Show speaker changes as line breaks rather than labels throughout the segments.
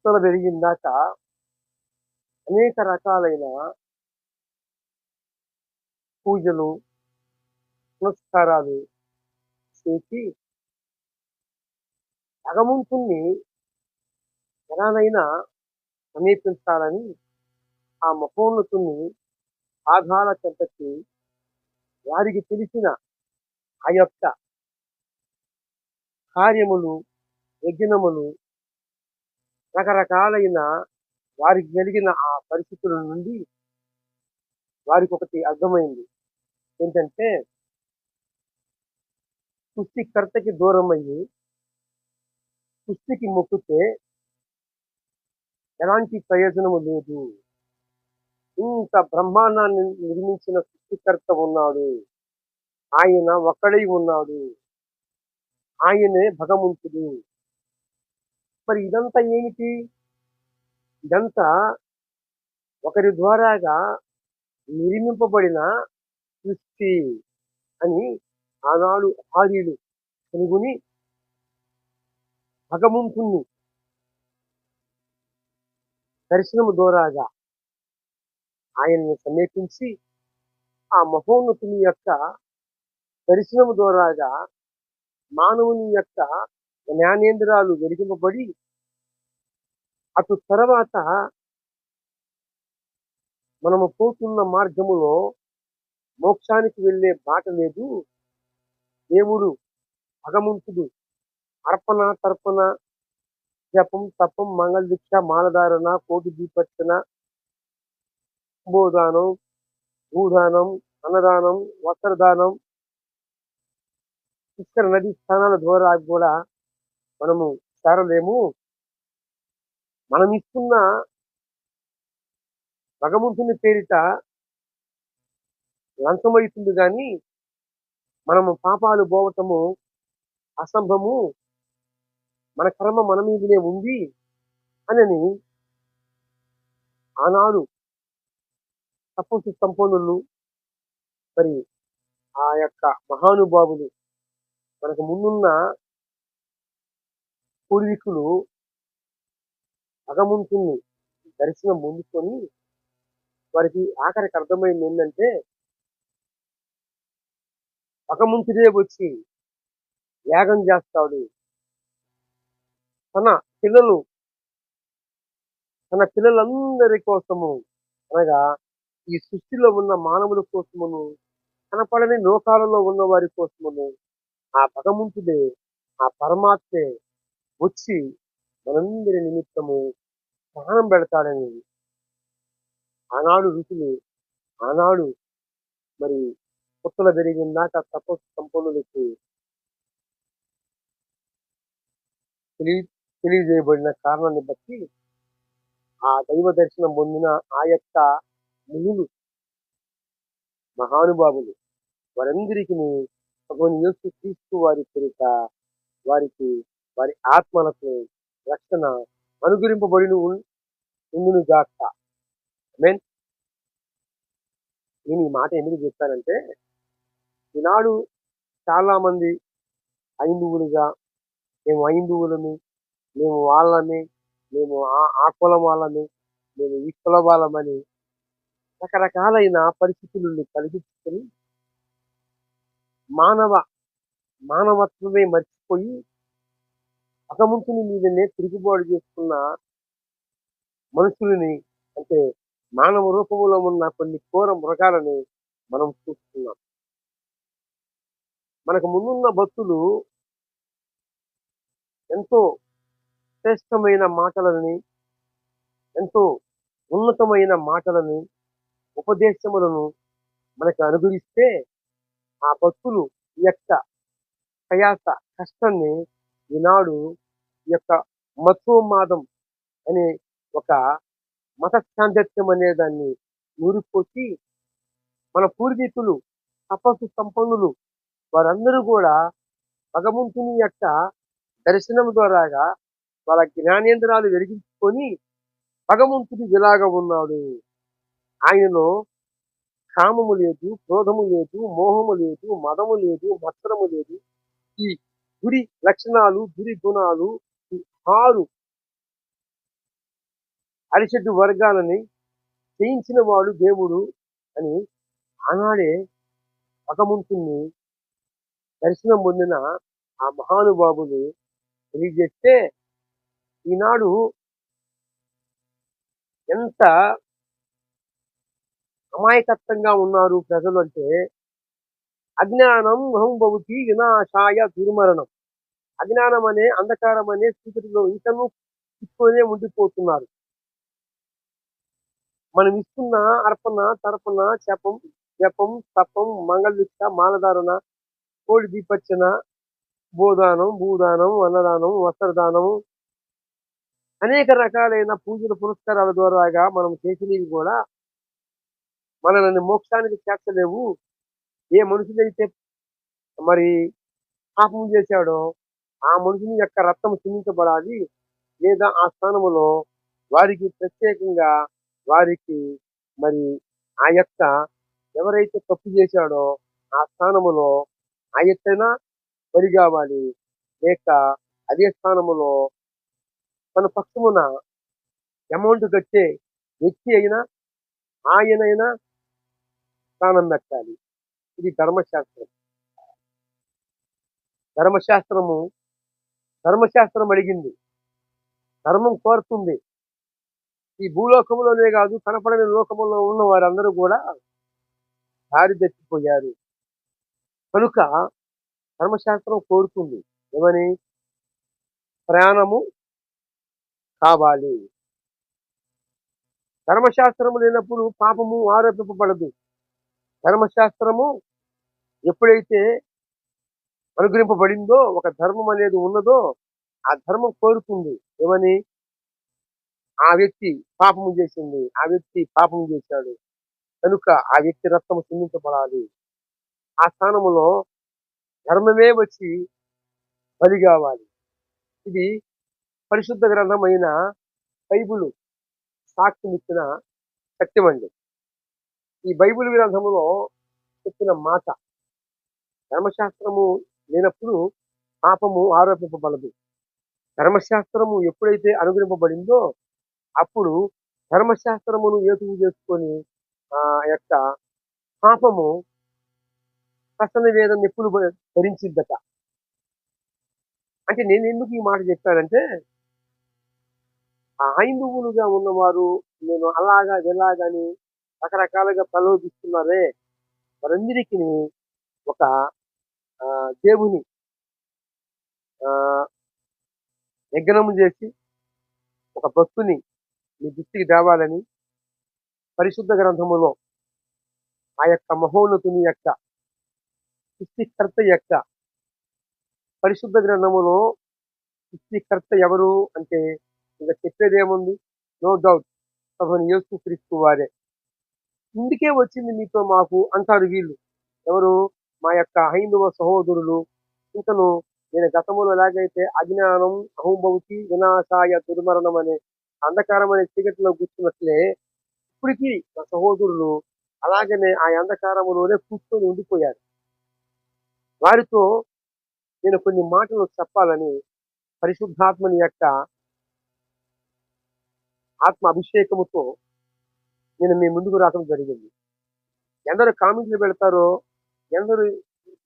పుట్టలు పెరిగిందాక అనేక రకాలైన పూజలు, పునస్కారాలు చేసి భగవంతుణ్ణి ఎలానైనా సమీపించాలని ఆ మహోన్నతుణ్ణి పాదాల చెంతకి వారికి తెలిసిన ఆ యొక్క కార్యములు, యజ్ఞములు, రకరకాలైన వారికి కలిగిన ఆ పరిస్థితుల నుండి వారికి ఒకటి అర్థమైంది. ఏంటంటే సృష్టికర్తకి దూరం అయ్యి సృష్టికి మొక్కితే ఎలాంటి ప్రయోజనము లేదు. ఇంత బ్రహ్మాండాన్ని నిర్మించిన సృష్టికర్త ఉన్నాడు. ఆయన ఒక్కడై ఉన్నాడు. ఆయనే భగవంతుడు. మరి ఇదంతా ఏమిటి? ఇదంతా ఒకరి ద్వారాగా నిర్మింపబడిన సృష్టి అని ఆనాడు ఆర్యులు కనుగొని భగవంతుణ్ణి దర్శనము ద్వారాగా ఆయన్ని సమీపించి ఆ మహోన్నతుని యొక్క దర్శనము ద్వారాగా మానవుని యొక్క జ్ఞానేంద్రాలు వెలిగింపబడి అటు తర్వాత మనము పోతున్న మార్గములో మోక్షానికి వెళ్ళే బాట లేదు. దేవుడు భగవంతుడు అర్పణ తర్పణ జపం తపం మంగళ దీక్ష మాలధారణ కోటి దీపర్చన కుంభోదానం భూదానం అన్నదానం వస్త్రదానం పుష్కర నది స్థానాల ద్వారా కూడా మనము చేరలేము. మనం ఇస్తున్న భగవంతుని పేరిట లంచమవుతుంది కానీ మనము పాపాలు పోవటము అసంభవము, మన కర్మ మన మీదనే ఉంది అని ఆనాడు తపస్సు సంపన్నులు, మరి ఆ యొక్క మహానుభావులు, మనకు ముందున్న పూర్వీకులు భగవంతుని దర్శనం పొందుకొని వారికి ఆఖరికి అర్థమైంది ఏంటంటే భగవంతుడే వచ్చి యాగం చేస్తాడు. తన పిల్లలు తన పిల్లలందరి కోసము అనగా ఈ సృష్టిలో ఉన్న మానవుల కోసమును కనపడని లోకాలలో ఉన్న వారి కోసమును ఆ భగవంతుడే ఆ పరమాత్మే వచ్చి మనందరి నిమిత్తము ప్రాణం పెడతాడని ఆనాడు ఋషులు ఆనాడు మరి పుట్టల పెరిగిందాక తపస్సు సంపన్నులకి తెలియజేయబడిన కారణాన్ని బట్టి ఆ దైవ దర్శనం పొందిన ఆ యొక్క మునులు మహానుభావులు వారందరికీ భగవాన్ యేసు క్రీస్తు వారి పేరిట వారికి వారి ఆత్మలకు రక్షణ అనుగ్రహింపబడిన ఉండును గాక. ఆమేన్. నేను ఈ మాట ఎందుకు చెప్పానంటే ఈనాడు చాలా మంది హైందువులుగా మేము హైందువులమి, మేము వాళ్ళని, మేము ఆ కులం వాళ్ళని, మేము ఈ కుల వాళ్ళమని రకరకాలైన పరిస్థితులను కలిగించుకొని మానవత్వమే మర్చిపోయి భగవంతుని మీదనే తిరుగుబాటు చేసుకున్న మనుషులని, అంటే మానవ రూపంలో ఉన్న కొన్ని ఘోర మృగాలని మనం చూస్తున్నాం. మనకు ముందున్న భక్తులు ఎంతో శ్రేష్టమైన మాటలని, ఎంతో ఉన్నతమైన మాటలని, ఉపదేశములను మనకు అనుగ్రహిస్తే ఆ భక్తులు ఈ యొక్క ప్రయాస కష్టాన్ని ఈనాడు ఈ యొక్క మతోన్మాదం అనే ఒక మత సాంగత్యం అనే దాన్ని ఊరిపోసి మన పూర్వీకులు తపస్సు సంపన్నులు వారందరూ కూడా భగవంతుని యొక్క దర్శనం ద్వారాగా వాళ్ళ జ్ఞానేంద్రాలు వెలిగించుకొని భగవంతుడు ఇలాగా ఉన్నాడు, ఆయనలో కామము లేదు, క్రోధము లేదు, మోహము లేదు, మదము లేదు, మత్సరము లేదు, ఈ గురి లక్షణాలు గురి గుణాలు ఈ 6 అరిషడ్ వర్గాలని జయించిన వాడు దేవుడు అని ఆనాడే భగవంతుణ్ణి దర్శనం పొందిన ఆ మహానుభావులు తెలియజేస్తే ఈనాడు ఎంత అమాయకత్వంగా ఉన్నారు ప్రజలు అంటే, అజ్ఞానం అహం భవతి వినాశాయ దుర్మరణం. అజ్ఞానం అనే అంధకారం అనే చీకటిలో ఇంకనూ చిక్కునే ఉండిపోతున్నారు. మనం ఇస్తున్న అర్పణ తర్పణ జపం తపం మంగళదీక్ష మాలధారణ కోడి దీపర్చన గోదానం భూదానం అన్నదానం వస్త్రదానం అనేక రకాలైన పూజల పురస్కారాల ద్వారాగా మనం చేసినవి కూడా మనల్ని మోక్షానికి చేర్చలేవు. ఏ మనుషులైతే మరి పాపం చేశాడో ఆ మనుషుని యొక్క రక్తం చిందించబడాలి, లేదా ఆ స్థానంలో వారికి ప్రత్యేకంగా వారికి మరి ఆ యొక్క ఎవరైతే తప్పు చేశాడో ఆ స్థానములో ఆ ఎత్తైనా బలి కావాలి, లేక అదే స్థానములో తన పక్షమున అమౌంట్ కట్టే వ్యక్తి అయినా ఆయనైనా స్థానం పెట్టాలి. ఇది ధర్మశాస్త్రం. ధర్మశాస్త్రం అడిగింది, ధర్మం కోరుతుంది. ఈ భూలోకంలోనే కాదు కనపడని లోకములో ఉన్న వారందరూ కూడా దారి తెచ్చిపోయారు. కనుక ధర్మశాస్త్రం కోరుతుంది ఏమని? ప్రయాణము కావాలి. ధర్మశాస్త్రము లేనప్పుడు పాపము ఆరోపింపబడదు. ధర్మశాస్త్రము ఎప్పుడైతే అనుగ్రహింపబడిందో, ఒక ధర్మం అనేది ఉన్నదో, ఆ ధర్మం కోరుతుంది ఏమని? ఆ వ్యక్తి పాపము చేసింది, ఆ వ్యక్తి పాపము చేశాడు కనుక ఆ వ్యక్తి రక్తము చిందించబడాలి. ఆ స్థానములో ధర్మమే వచ్చి బలి కావాలి. ఇది పరిశుద్ధ గ్రంథమైన బైబిల్ సాక్ష్యం ఇచ్చిన సత్యం అండి. ఈ బైబిల్ గ్రంథములో చెప్పిన మాట, ధర్మశాస్త్రము లేనప్పుడు పాపము ఆరోపింపబడదు. ధర్మశాస్త్రము ఎప్పుడైతే అనుగ్రహింపబడిందో అప్పుడు ధర్మశాస్త్రమును ఏతువు చేసుకొని ఆ యొక్క పాపము కసన వేదం ఎప్పుడు భరించిద్దట. అంటే నేను ఎందుకు ఈ మాట చెప్పానంటే, ఆ హైందువులుగా ఉన్నవారు నేను అలాగా ఎలాగని రకరకాలుగా ప్రలోభిస్తున్నారే, వారందరికీ ఒక దేవుని యజ్ఞము చేసి ఒక భక్తుని మీ దృష్టికి తేవాలని పరిశుద్ధ గ్రంథములో ఆ యొక్క మహోన్నతుని యొక్క సృష్టికర్త యొక్క పరిశుద్ధ గ్రంథములో సృష్టికర్త ఎవరు అంటే ఇంకా చెప్పేదేముంది? నో డౌట్ ప్రభువైన యేసుక్రీస్తు వారే. ఇందుకే వచ్చింది మీతో మాకు అంటారు వీళ్ళు. ఎవరు? మా యొక్క హైందవ సహోదరులు. ఇంకను నేను గతంలో ఎలాగైతే అజ్ఞానం అహంభవతి వినాశాయ దుర్మరణం అనే అంధకారం అనే చీకటిలో కూర్చున్నట్లే ఇప్పటికీ నా సహోదరులు అలాగనే ఆ అంధకారంలోనే కూర్చొని ఉండిపోయారు. వారితో నేను కొన్ని మాటలు చెప్పాలని పరిశుద్ధాత్మని యొక్క ఆత్మ అభిషేకముతో నేను మీ ముందుకు రావడం జరిగింది. ఎందరు కామెంట్లు పెడతారో, ఎందరు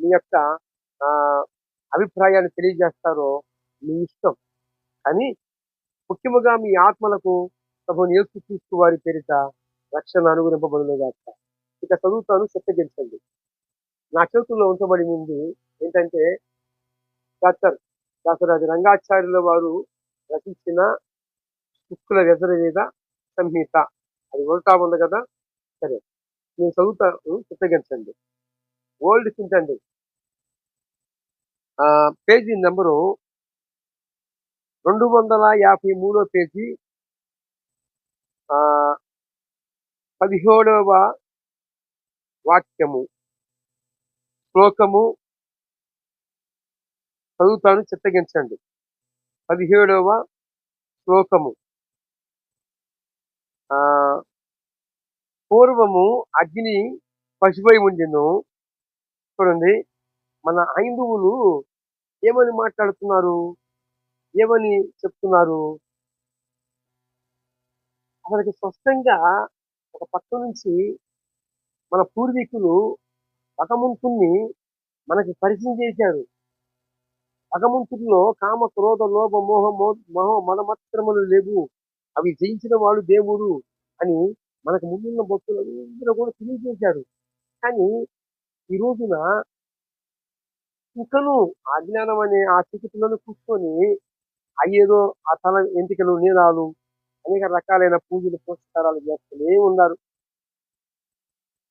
మీ యొక్క అభిప్రాయాన్ని తెలియజేస్తారో మీ ఇష్టం. కానీ ముఖ్యముగా మీ ఆత్మలకు ప్రభువుని యేసుక్రీస్తు వారి పేరిట రక్షణ అనుగ్రహింపబడునుగాక. ఇక చదువుతాను, చిత్తగించండి. నా చేతుల్లో ఉంచబడింది ఏంటంటే డాక్టర్ దాసరాజు రంగాచార్యుల వారు రచించిన శుక్ల వ్యతిరేక సంహిత. అది ఉల్టా ఉంది కదా, సరే నేను చదువుతాను, చిత్తగించండి. ఓల్డ్ చింటండి. పేజీ నెంబరు 253 పేజీ, 17వ వాక్యము శ్లోకము చదువుతాను, చిత్తగించండి. 17వ శ్లోకము. పూర్వము అగ్ని పశువై ఉండెను. చూడండి, మన హైందువులు ఏమని మాట్లాడుతున్నారు, ఏమని చెప్తున్నారు? అసలుకి స్పష్టంగా ఒక పక్క నుంచి మన పూర్వీకులు భగవంతుణ్ణి మనకి పరిచయం చేశారు. భగవంతుడిలో కామ, క్రోధ, లోభ, మోహ మదమత్సరములు లేవు. అవి జయించిన వాడు దేవుడు అని మనకు ముందున్న భక్తులందరూ కూడా తెలియజేశారు. కానీ ఈ రోజున ఇంకనూ ఆ అజ్ఞానం అనే ఆ చీకటిలోనే కూర్చొని అయ్యేదో ఆ తల ఎంటికలు, నీలాలు అనేక రకాలైన పూజలు, పురస్కారాలు చేస్తూనే ఉన్నారు.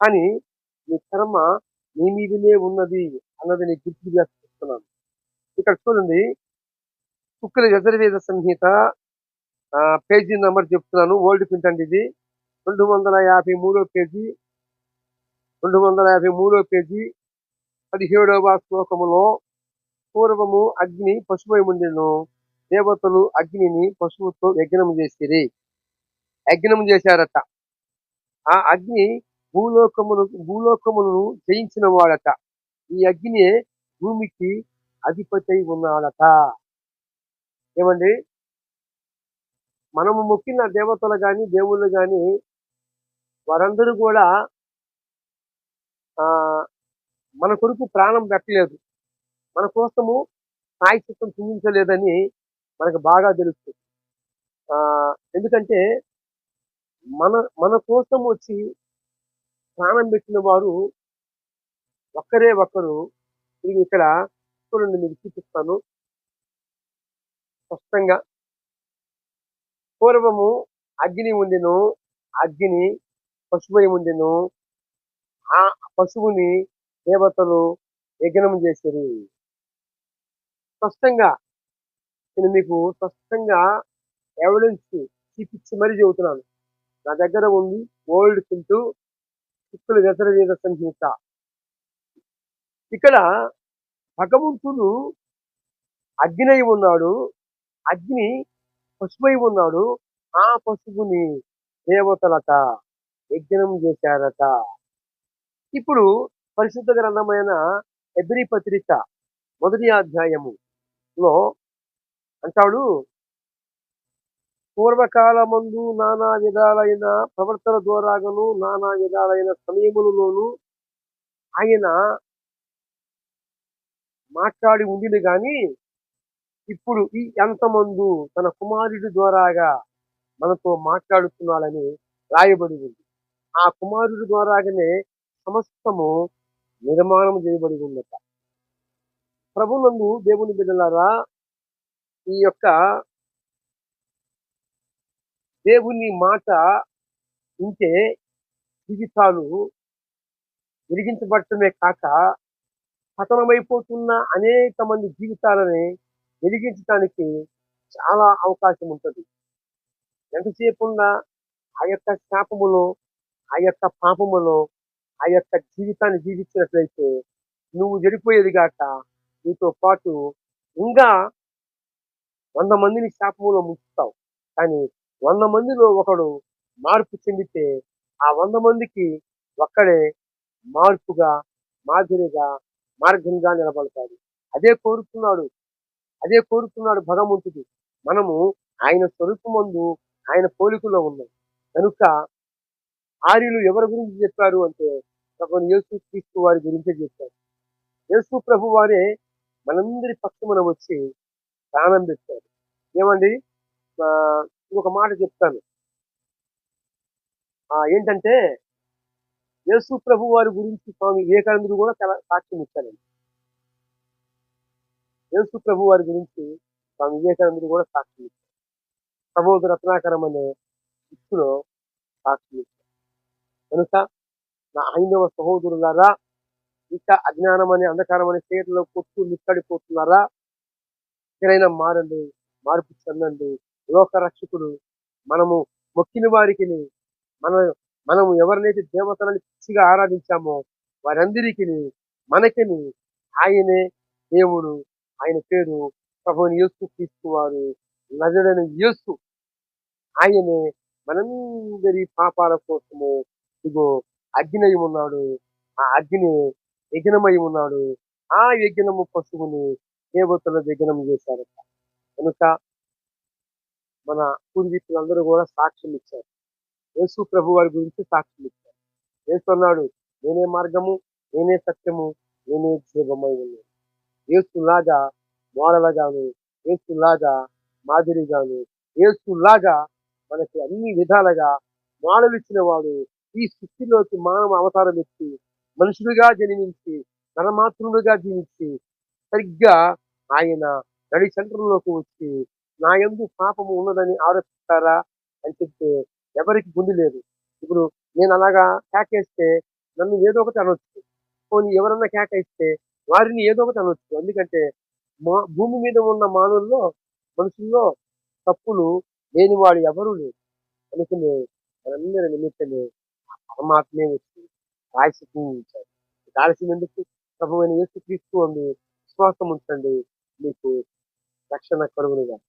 కానీ నీ కర్మ నీ మీదనే ఉన్నది అన్నది నీకు గుర్తు చేస్తున్నాను. ఇక్కడ చూడండి, శుక్ల యజుర్వేద సంహిత పేజీ నెంబర్ చెప్తున్నాను. ఓల్డ్ ప్రింట్ అండి ఇది. 253 పేజీ, 253 పేజీ, 17వ శ్లోకములో పూర్వము అగ్ని పశువై ఉండెను. దేవతలు అగ్నిని పశువుతో యజ్ఞం చేసిరి. యజ్ఞం చేశారట. ఆ అగ్ని భూలోకములను జయించిన వాడట. ఈ అగ్ని భూమికి అధిపతి ఉన్నాడట. ఏమండి, మనము మొక్కిన దేవతలు గాని, దేవుళ్ళు గాని వారందరూ కూడా ఆ మన కొరకు ప్రాణం పెట్టలేదు. మన కోసము ప్రాయశ్చిత్తం చూపించలేదని మనకు బాగా తెలుస్తుంది. ఎందుకంటే మన మన కోసం వచ్చి ప్రాణం పెట్టిన వారు ఒక్కరే ఒక్కరు. ఇది ఇక్కడ చూడండి, మీకు చూపిస్తాను స్పష్టంగా. పూర్వము అగ్ని ఉండెను, అగ్ని పశువై ఉండెను. ఆ పశువుని దేవతలు యజ్ఞం చేసిరి. స్పష్టంగా నేను మీకు స్పష్టంగా ఎవిడెన్స్ చూపించి మరీ చెబుతున్నాను. నా దగ్గర ఉంది ఓల్డ్ సింటూ శుక్ల యజుర్వేద సంహిత. ఇక్కడ భగవంతుడు అగ్ని అయి ఉన్నాడు, అగ్ని పశువై ఉన్నాడు. ఆ పశువుని దేవతలట యజ్ఞం చేశారట. ఇప్పుడు పరిశుద్ధ గ్రంథమైన హెబ్రీ పత్రిక 1వ అధ్యాయములో అంటాడు, పూర్వకాలమందు నానా విధాలైన ప్రవర్తన ద్వారాగను నానా విధాలైన సమయములలోను ఆయన మాట్లాడి ఉండిన గాని ఇప్పుడు ఈ ఎంతమందు తన కుమారుడి ద్వారాగా మనతో మాట్లాడుతున్నాడని రాయబడి ఉంది. ఆ కుమారుడి ద్వారాగానే సమస్తము నిర్మాణం చేయబడి ఉందట. ప్రభునందు దేవుని బిడ్డలారా, ఈ యొక్క దేవుని మాట వింటే జీవితాలు వెలిగించబడటమే కాక పతనమైపోతున్న అనేక మంది జీవితాలని వెలిగించడానికి చాలా అవకాశం ఉంటుంది. ఎంతసేపున్నా ఆ యొక్క శాపములో, ఆ యొక్క పాపములో, ఆ యొక్క జీవితాన్ని జీవించినట్లయితే నువ్వు చెడిపోయేది గాక నీతో పాటు ఇంకా 100 మందిని శాపములో ముంచుతావు. కానీ 100 మందిలో ఒకడు మార్పు చెందితే ఆ 100 మందికి ఒక్కడే మార్పుగా, మాదిరిగా, మార్గంగా నిలబడతాడు. అదే కోరుతున్నాడు, అదే కోరుతున్నాడు భగవంతుడు. మనము ఆయన స్వరూపమందు, ఆయన పోలికలో ఉన్నాం కనుక ఆర్యులు ఎవరి గురించి చెప్పారు అంటే ప్రభువైన యేసు క్రీస్తు వారి గురించే చెప్పారు. యేసు ప్రభు వారే మనందరి పక్షమున వచ్చి ప్రాణం పెట్టారు. ఏమండి, ఇంకొక మాట చెప్తాను. ఏంటంటే యేసు ప్రభు వారి గురించి స్వామి వివేకానందుడు కూడా సాక్ష్యం ఇచ్చారండి. యేసు ప్రభు వారి గురించి స్వామి వివేకానందుడు కూడా సాక్ష్యం ఇచ్చారు. ప్రబోధ రత్నాకరం అనే బుక్కులో సాక్ష్యం ఇచ్చారు. కనుక నా హైందవ సహోదరులారా, ఇంకా అజ్ఞానం అనే అంధకారం అనే చీకటిలో కొట్టు నిక్కడిపోతున్నారా? ఎక్కడైనా మారండి, మార్పు చెందండి. లోక రక్షకుడు మనము మొక్కిన వారికి మన మనము ఎవరినైతే దేవతలని పిచ్చిగా ఆరాధించామో వారందరికీ మనకిని ఆయనే దేవుడు. ఆయన పేరు ప్రభువైన యేసు క్రీస్తు వారు. నజరేయుడైన యేసు ఆయనే మనందరి పాపాల కోసము ఇగో అగ్ని అయి ఉన్నాడు. ఆ అగ్ని యజ్ఞమై ఉన్నాడు. ఆ యజ్ఞము పశువుని దేవతల యజ్ఞం చేశారట. కనుక మన పూర్వీకులందరూ కూడా సాక్ష్యం ఇచ్చారు. యేసు ప్రభు వారి గురించి సాక్ష్యం ఇచ్చారు. యేసు అన్నాడు, నేనే మార్గము, నేనే సత్యము, నేనే జీవమై ఉన్నాను. యేసులాగా మోడల్‌గాను, యేసులాగా మాదిరిగాను, యేసులాగా మనకి అన్ని విధాలుగా మోడల్ ఇచ్చిన వాడు ఈ సృష్టిలోకి మానవ అవతారం ఎత్తి మనుషుడిగా జన్మించి నరమాతృడుగా జీవించి సరిగ్గా ఆయన నడి సెంటర్‌లోకి వచ్చి నా యందు పాపము ఉన్నదని ఆరోపిస్తారా అని చెప్తే ఎవరికి గుండె లేదు. ఇప్పుడు నేను అలాగా కేకేస్తే నన్ను ఏదో ఒకటి అనొచ్చు. పోనీ ఎవరన్నా కేకేస్తే వారిని ఏదో ఒకటి అనొచ్చు. ఎందుకంటే భూమి మీద ఉన్న మానవుల్లో మనుషుల్లో తప్పులు లేనివాడు ఎవరు లేరు. అందుకనే మనందరి నిమిత్తమే ఆ పరమాత్మే వచ్చి ప్రాయశ్చిత్తం ఉంచాడు. ఆలస్యం ఎందుకు? ప్రభువైన యేసుక్రీస్తు అందు విశ్వాసం ఉంచండి. మీకు రక్షణ కలుగునుగాక.